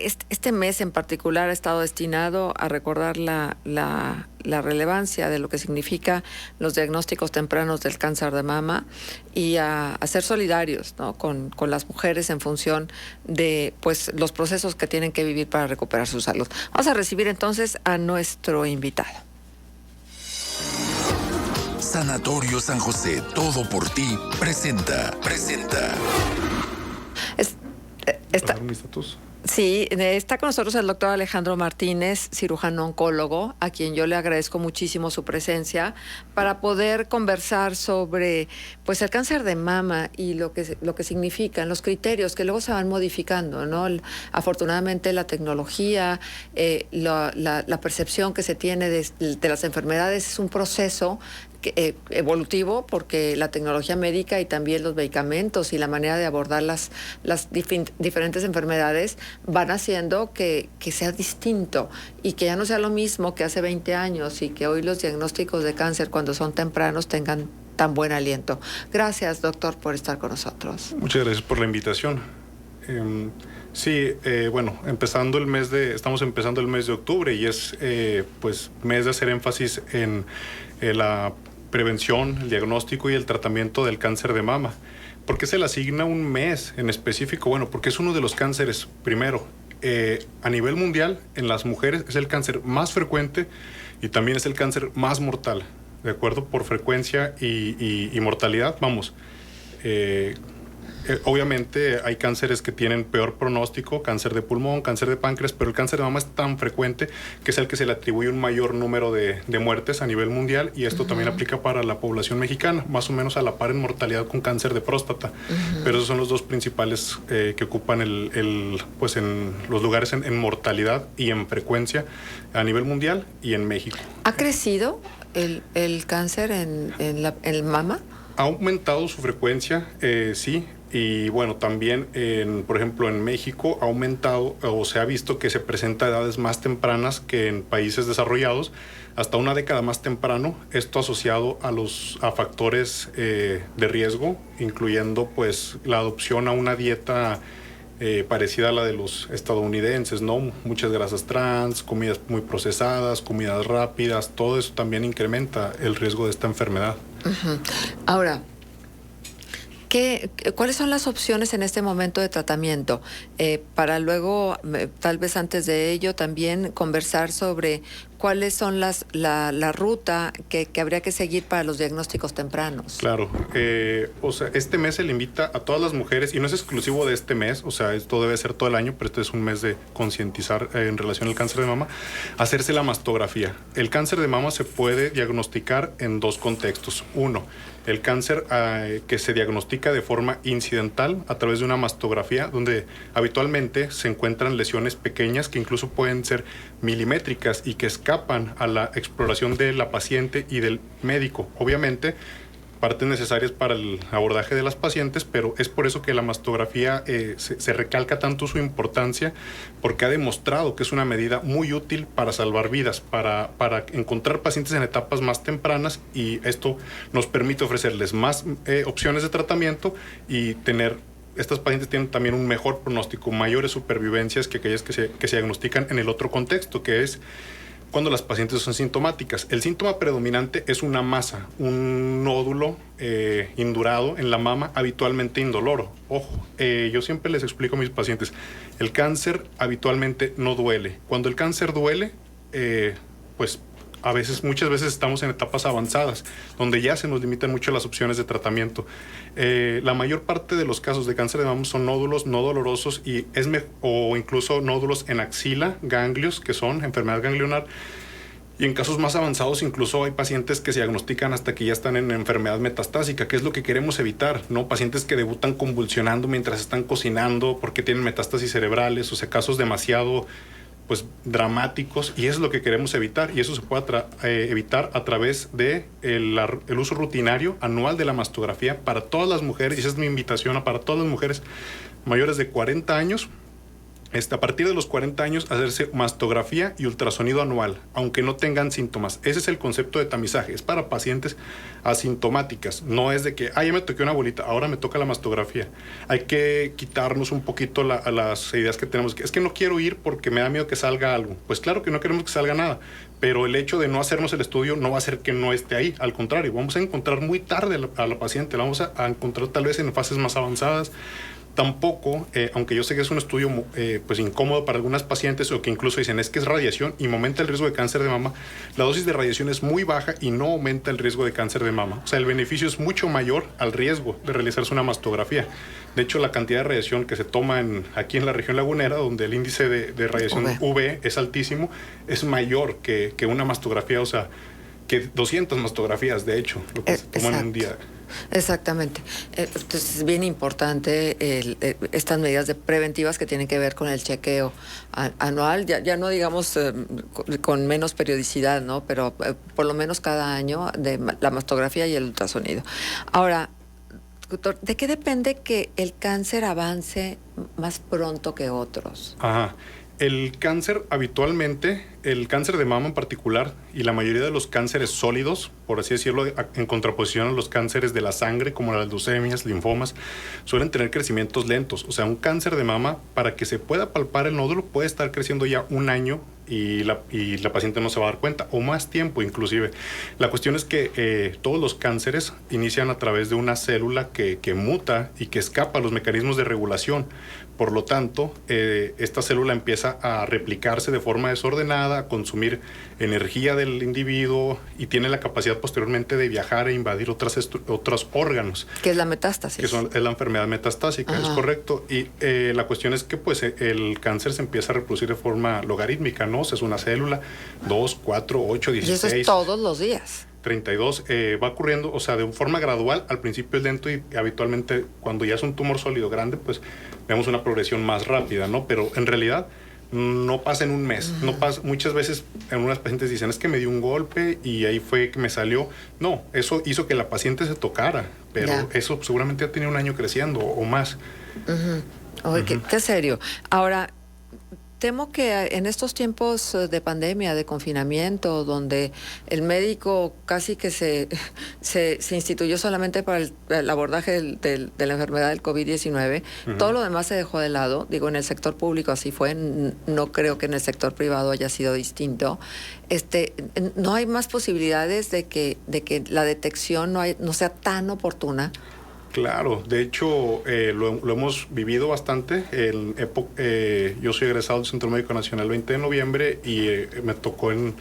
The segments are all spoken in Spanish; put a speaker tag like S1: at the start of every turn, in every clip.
S1: este mes en particular ha estado destinado a recordar la relevancia de lo que significa los diagnósticos tempranos del cáncer de mama y a ser solidarios, ¿no?, con las mujeres en función de pues los procesos que tienen que vivir para recuperar su salud. Vamos a recibir entonces a nuestro invitado.
S2: Sanatorio San José, todo por ti, presenta.
S1: Sí, está con nosotros el doctor Alejandro Martínez, cirujano oncólogo, a quien yo le agradezco muchísimo su presencia para poder conversar sobre pues el cáncer de mama y lo que significan los criterios que luego se van modificando, ¿no? Afortunadamente la tecnología, la percepción que se tiene de las enfermedades es un proceso evolutivo, porque la tecnología médica y también los medicamentos y la manera de abordar las diferentes enfermedades van haciendo que sea distinto y que ya no sea lo mismo que hace 20 años y que hoy los diagnósticos de cáncer cuando son tempranos tengan tan buen aliento. Gracias, doctor, por estar con nosotros.
S3: Muchas gracias por la invitación. Bueno, estamos empezando el mes de octubre y es pues mes de hacer énfasis en la prevención, el diagnóstico y el tratamiento del cáncer de mama. ¿Por qué se le asigna un mes en específico? Bueno, porque es uno de los cánceres, primero, a nivel mundial, en las mujeres es el cáncer más frecuente y también es el cáncer más mortal, ¿de acuerdo? Por frecuencia y mortalidad, vamos. Obviamente hay cánceres que tienen peor pronóstico, cáncer de pulmón, cáncer de páncreas, pero el cáncer de mama es tan frecuente que es el que se le atribuye un mayor número de muertes a nivel mundial, y esto también aplica para la población mexicana, más o menos a la par en mortalidad con cáncer de próstata. Pero esos son los dos principales que ocupan pues en los lugares en mortalidad y en frecuencia a nivel mundial y en México.
S1: ¿Ha crecido el cáncer en mama?
S3: Ha aumentado su frecuencia, sí. Y bueno, también, por ejemplo, en México ha aumentado o se ha visto que se presenta a edades más tempranas que en países desarrollados, hasta una década más temprano, esto asociado a factores de riesgo, incluyendo pues la adopción a una dieta parecida a la de los estadounidenses, ¿no? Muchas grasas trans, comidas muy procesadas, comidas rápidas, todo eso también incrementa el riesgo de esta enfermedad.
S1: Ahora, ¿cuáles son las opciones en este momento de tratamiento? Para luego, tal vez antes de ello, también conversar sobre cuáles son la ruta que habría que seguir para los diagnósticos tempranos.
S3: Claro, o sea, este mes se le invita a todas las mujeres, y no es exclusivo de este mes, o sea, esto debe ser todo el año, pero este es un mes de concientizar en relación al cáncer de mama, hacerse la mastografía. El cáncer de mama se puede diagnosticar en dos contextos. Uno, el cáncer que se diagnostica de forma incidental a través de una mastografía, donde habitualmente se encuentran lesiones pequeñas que incluso pueden ser milimétricas y que escapan a la exploración de la paciente y del médico. Obviamente, partes necesarias para el abordaje de las pacientes, pero es por eso que la mastografía se recalca tanto su importancia, porque ha demostrado que es una medida muy útil para salvar vidas, para encontrar pacientes en etapas más tempranas, y esto nos permite ofrecerles más opciones de tratamiento y estas pacientes tienen también un mejor pronóstico, mayores supervivencias que aquellas que se diagnostican en el otro contexto, que es cuando las pacientes son sintomáticas. El síntoma predominante es una masa, un nódulo indurado en la mama, habitualmente indoloro. Ojo, yo siempre les explico a mis pacientes, el cáncer habitualmente no duele. Cuando el cáncer duele, pues muchas veces estamos en etapas avanzadas, donde ya se nos limitan mucho las opciones de tratamiento. La mayor parte de los casos de cáncer de mama son nódulos no dolorosos o incluso nódulos en axila, ganglios, que son enfermedad ganglionar. Y en casos más avanzados incluso hay pacientes que se diagnostican hasta que ya están en enfermedad metastásica, que es lo que queremos evitar, ¿no? Pacientes que debutan convulsionando mientras están cocinando porque tienen metástasis cerebrales, o sea, casos demasiado pues dramáticos, y eso es lo que queremos evitar, y eso se puede evitar a través de el uso rutinario anual de la mastografía para todas las mujeres, y esa es mi invitación para todas las mujeres mayores de 40 años A partir de los 40 años, hacerse mastografía y ultrasonido anual, aunque no tengan síntomas. Ese es el concepto de tamizaje. Es para pacientes asintomáticas. No es de que, ya me toqué una bolita, ahora me toca la mastografía. Hay que quitarnos un poquito las ideas que tenemos. Es que no quiero ir porque me da miedo que salga algo. Pues claro que no queremos que salga nada, pero el hecho de no hacernos el estudio no va a hacer que no esté ahí. Al contrario, vamos a encontrar muy tarde a la paciente. La vamos a encontrar tal vez en fases más avanzadas. Tampoco, aunque yo sé que es un estudio pues incómodo para algunas pacientes, o que incluso dicen es que es radiación y aumenta el riesgo de cáncer de mama, la dosis de radiación es muy baja y no aumenta el riesgo de cáncer de mama. O sea, el beneficio es mucho mayor al riesgo de realizarse una mastografía. De hecho, la cantidad de radiación que se toma aquí en la región lagunera, donde el índice de radiación UV es altísimo, es mayor que una mastografía, o sea, que 200 mastografías, de hecho, lo que se toman en un día.
S1: Exactamente. Entonces es bien importante estas medidas preventivas que tienen que ver con el chequeo anual, ya no digamos con menos periodicidad, ¿no? Pero por lo menos cada año de la mastografía y el ultrasonido. Ahora, doctor, ¿de qué depende que el cáncer avance más pronto que otros?
S3: Ajá. El cáncer habitualmente, el cáncer de mama en particular, y la mayoría de los cánceres sólidos, por así decirlo, en contraposición a los cánceres de la sangre, como las leucemias, linfomas, suelen tener crecimientos lentos. O sea, un cáncer de mama, para que se pueda palpar el nódulo, puede estar creciendo ya un año y la paciente no se va a dar cuenta, o más tiempo inclusive. La cuestión es que todos los cánceres inician a través de una célula que muta y que escapa a los mecanismos de regulación. Por lo tanto, esta célula empieza a replicarse de forma desordenada, a consumir energía del individuo y tiene la capacidad posteriormente de viajar e invadir otros órganos.
S1: ¿Qué es la metástasis?
S3: Es la enfermedad metastásica, es correcto. Y la cuestión es que pues, el cáncer se empieza a reproducir de forma logarítmica, ¿no? O sea, es una célula, 2, 4, 8, 16.
S1: Y eso es todos los días.
S3: 32, va ocurriendo, o sea, de forma gradual. Al principio es lento y habitualmente cuando ya es un tumor sólido grande, pues vemos una progresión más rápida, ¿no? Pero en realidad no pasa en un mes. No pasa, muchas veces en unas pacientes dicen, es que me dio un golpe y ahí fue que me salió. No, eso hizo que la paciente se tocara, pero eso seguramente ha tenido un año creciendo o más.
S1: Oye, qué serio. Ahora, temo que en estos tiempos de pandemia, de confinamiento, donde el médico casi que se instituyó solamente para el abordaje de la enfermedad del COVID-19, todo lo demás se dejó de lado. Digo, en el sector público así fue, no creo que en el sector privado haya sido distinto. No hay más posibilidades de que la detección no sea tan oportuna.
S3: Claro, de hecho lo hemos vivido bastante. Yo soy egresado del Centro Médico Nacional el 20 de noviembre y me tocó el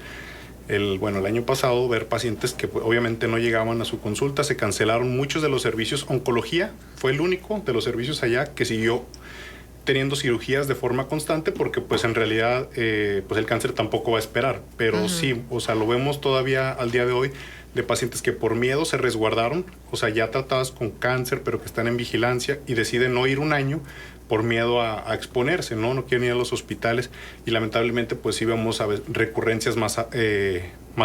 S3: año pasado ver pacientes que pues, obviamente no llegaban a su consulta, se cancelaron muchos de los servicios. Oncología fue el único de los servicios allá que siguió teniendo cirugías de forma constante porque pues en realidad pues el cáncer tampoco va a esperar, pero sí, o sea, lo vemos todavía al día de hoy de pacientes que por miedo se resguardaron, o sea, ya tratadas con cáncer, pero que están en vigilancia y deciden no ir un año por miedo a exponerse, ¿no? No quieren ir a los hospitales y lamentablemente pues sí vemos a veces recurrencias más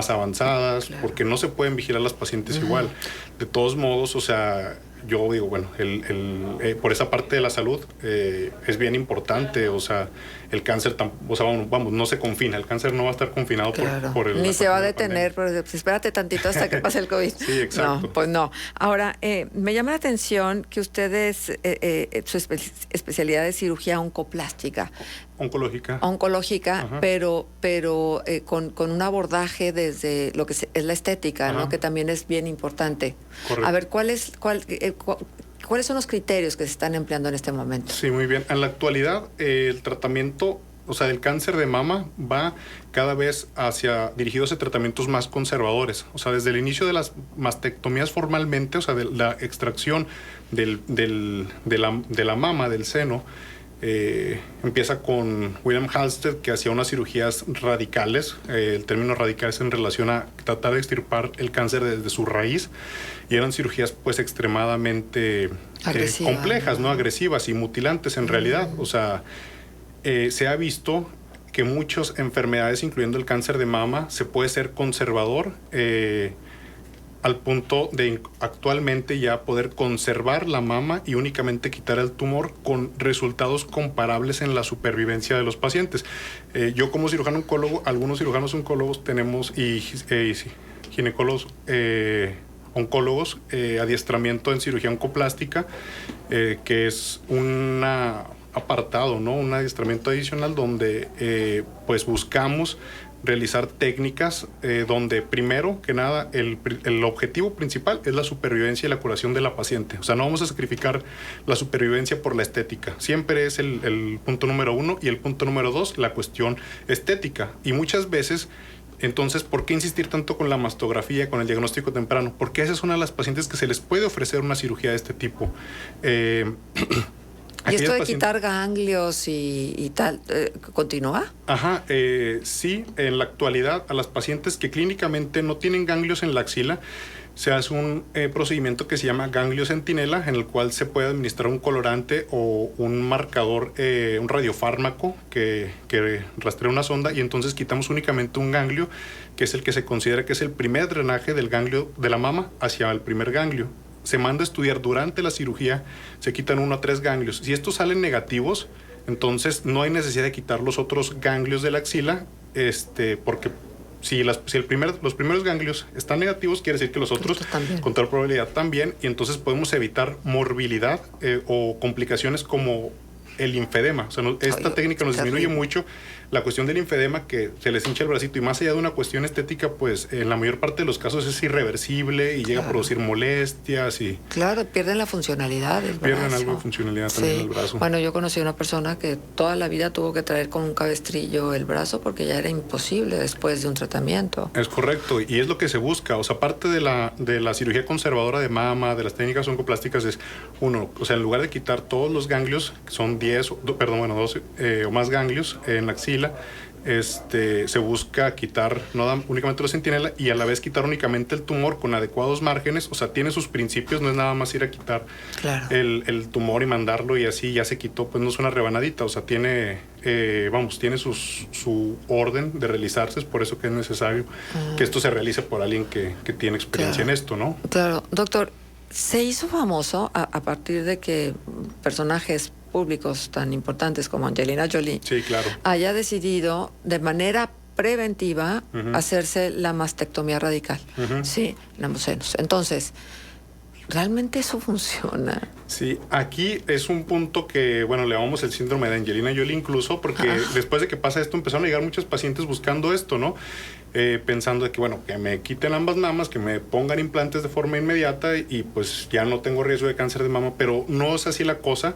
S3: avanzadas, claro, porque no se pueden vigilar las pacientes igual. De todos modos, o sea, yo digo, bueno, por esa parte de la salud es bien importante, o sea, el cáncer, o sea, vamos, no se confina, el cáncer no va a estar confinado por el...
S1: Ni se va a detener, pero espérate tantito hasta que pase el COVID.
S3: Sí, exacto.
S1: No, pues no. Ahora, me llama la atención que ustedes, su especialidad es cirugía oncoplástica. Oncológica, pero con un abordaje desde lo que es la estética, ¿no? Que también es bien importante.
S3: Correcto.
S1: A ver, ¿cuáles son los criterios que se están empleando en este momento?
S3: Sí, muy bien. En la actualidad, el tratamiento, o sea, el cáncer de mama va cada vez dirigido hacia tratamientos más conservadores. O sea, desde el inicio de las mastectomías formalmente, o sea, de la extracción de la mama, del seno, empieza con William Halsted, que hacía unas cirugías radicales. El término radical es en relación a tratar de extirpar el cáncer desde su raíz, y eran cirugías pues extremadamente complejas, ¿no? Agresivas y mutilantes en realidad. O sea, se ha visto que muchas enfermedades, incluyendo el cáncer de mama, se puede ser conservador al punto de actualmente ya poder conservar la mama y únicamente quitar el tumor con resultados comparables en la supervivencia de los pacientes. Yo como cirujano oncólogo, algunos cirujanos oncólogos tenemos y ginecólogos oncólogos, adiestramiento en cirugía oncoplástica, que es un apartado, ¿no? Un adiestramiento adicional donde pues buscamos realizar técnicas donde primero que nada el objetivo principal es la supervivencia y la curación de la paciente. O sea, no vamos a sacrificar la supervivencia por la estética. Siempre es el punto número 1, y el punto número 2, la cuestión estética. Y muchas veces, entonces, ¿por qué insistir tanto con la mastografía, con el diagnóstico temprano? Porque esa es una de las pacientes que se les puede ofrecer una cirugía de este tipo.
S1: ¿Y esto de quitar ganglios y tal, continúa?
S3: Ajá, sí, en la actualidad a las pacientes que clínicamente no tienen ganglios en la axila, se hace un procedimiento que se llama ganglio centinela, en el cual se puede administrar un colorante o un marcador, un radiofármaco que rastrea una sonda, y entonces quitamos únicamente un ganglio, que es el que se considera que es el primer drenaje del ganglio de la mama hacia el primer ganglio. Se manda a estudiar durante la cirugía, se quitan 1 a 3 ganglios. Si estos salen negativos, entonces no hay necesidad de quitar los otros ganglios de la axila, porque si los primeros ganglios están negativos, quiere decir que los otros con toda probabilidad también, y entonces podemos evitar morbilidad o complicaciones como el linfedema. O sea, esta técnica nos disminuye mucho la cuestión del linfedema, que se les hincha el bracito, y más allá de una cuestión estética, pues en la mayor parte de los casos es irreversible y llega a producir molestias y...
S1: Claro, pierden la funcionalidad del brazo.
S3: Pierden algo de funcionalidad también en el brazo.
S1: Bueno, yo conocí a una persona que toda la vida tuvo que traer con un cabestrillo el brazo porque ya era imposible después de un tratamiento.
S3: Es correcto, y es lo que se busca. O sea, parte de la cirugía conservadora de mama, de las técnicas oncoplásticas, es o sea, en lugar de quitar todos los ganglios, que son 12 o más ganglios en la axila, se busca quitar únicamente los centinela, y a la vez quitar únicamente el tumor con adecuados márgenes. O sea, tiene sus principios, no es nada más ir a quitar el tumor y mandarlo y así ya se quitó, pues no es una rebanadita. O sea, tiene su orden de realizarse. Es por eso que es necesario que esto se realice por alguien que tiene experiencia en esto, ¿no?
S1: Claro, doctor, se hizo famoso a partir de que personajes públicos tan importantes como Angelina Jolie haya decidido de manera preventiva hacerse la mastectomía radical, sí, en ambos senos. Entonces, ¿realmente eso funciona?
S3: Sí, aquí es un punto que, bueno, le llamamos el síndrome de Angelina Jolie incluso, porque después de que pasa esto empezaron a llegar muchos pacientes buscando esto, ¿no? Pensando de que, bueno, que me quiten ambas mamas, que me pongan implantes de forma inmediata y pues ya no tengo riesgo de cáncer de mama, pero no es así la cosa.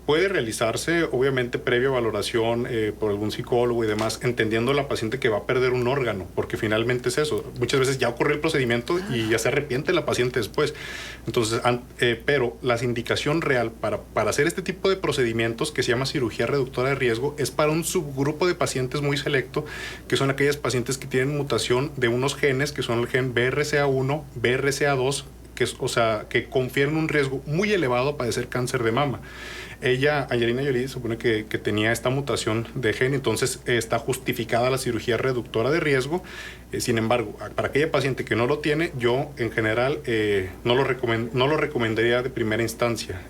S3: Puede realizarse, obviamente, previa valoración por algún psicólogo y demás, entendiendo la paciente que va a perder un órgano, porque finalmente es eso. Muchas veces ya ocurrió el procedimiento y ya se arrepiente la paciente después. Entonces, pero la indicación real para hacer este tipo de procedimientos, que se llama cirugía reductora de riesgo, es para un subgrupo de pacientes muy selecto, que son aquellas pacientes que tienen mutación de unos genes, que son el gen BRCA1, BRCA2, que confieren un riesgo muy elevado a padecer cáncer de mama. Angelina Jolie, supone que tenía esta mutación de gen, entonces está justificada la cirugía reductora de riesgo. Sin embargo, para aquella paciente que no lo tiene, yo en general no lo recomendaría de primera instancia.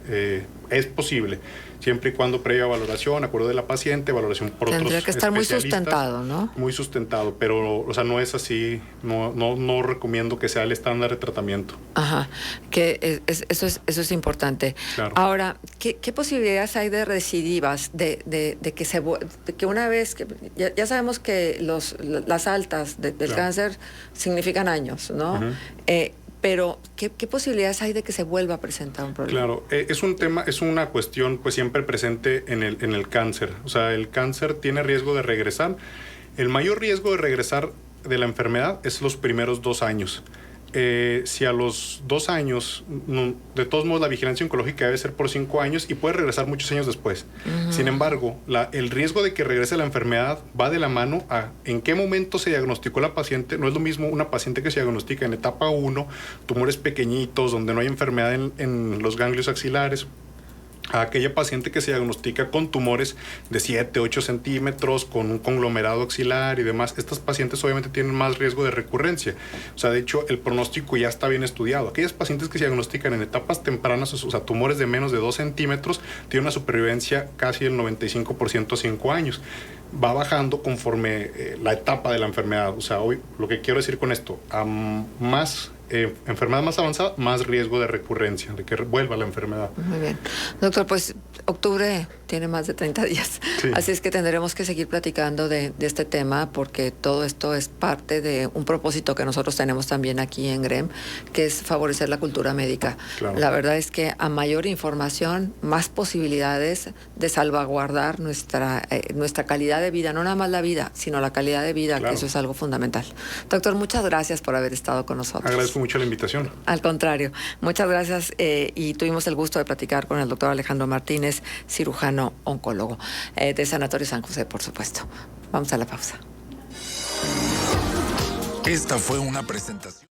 S3: Es posible, siempre y cuando previa valoración, acuerdo de la paciente, valoración por otros especialistas.
S1: Tendría que estar muy sustentado, ¿no?
S3: Muy sustentado, pero, o sea, no es así, no recomiendo que sea el estándar de tratamiento.
S1: Ajá, que eso es importante.
S3: Claro.
S1: Ahora, ¿qué posibilidades hay de recidivas, de que una vez que ya sabemos que las altas del cáncer significan años, ¿no? Pero, ¿qué posibilidades hay de que se vuelva a presentar un problema?
S3: Claro, es un tema, es una cuestión pues siempre presente en el cáncer. O sea, el cáncer tiene riesgo de regresar. El mayor riesgo de regresar de la enfermedad es los primeros 2 años. Si a los 2 años, de todos modos la vigilancia oncológica debe ser por 5 años y puede regresar muchos años después. Sin embargo, el riesgo de que regrese la enfermedad va de la mano a en qué momento se diagnosticó la paciente. No es lo mismo una paciente que se diagnostica en etapa 1, tumores pequeñitos, donde no hay enfermedad en los ganglios axilares, a aquella paciente que se diagnostica con tumores de 7, 8 centímetros, con un conglomerado axilar y demás. Estas pacientes obviamente tienen más riesgo de recurrencia. O sea, de hecho, el pronóstico ya está bien estudiado. Aquellas pacientes que se diagnostican en etapas tempranas, o sea, tumores de menos de 2 centímetros, tienen una supervivencia casi del 95% a 5 años. Va bajando conforme la etapa de la enfermedad. O sea, hoy lo que quiero decir con esto, a más enfermedad más avanzada, más riesgo de recurrencia, de que vuelva la enfermedad.
S1: Muy bien. Doctor, pues octubre tiene más de 30 días, sí. Así es que tendremos que seguir platicando de este tema, porque todo esto es parte de un propósito que nosotros tenemos también aquí en GREM, que es favorecer la cultura médica. Claro. La verdad es que a mayor información, más posibilidades de salvaguardar nuestra calidad de vida, no nada más la vida, sino la calidad de vida, claro, que eso es algo fundamental. Doctor, muchas gracias por haber estado con nosotros.
S3: Agradezco mucho la invitación.
S1: Al contrario, muchas gracias, y tuvimos el gusto de platicar con el doctor Alejandro Martínez, cirujano oncólogo de Sanatorio San José, por supuesto. Vamos a la pausa.
S2: Esta fue una presentación.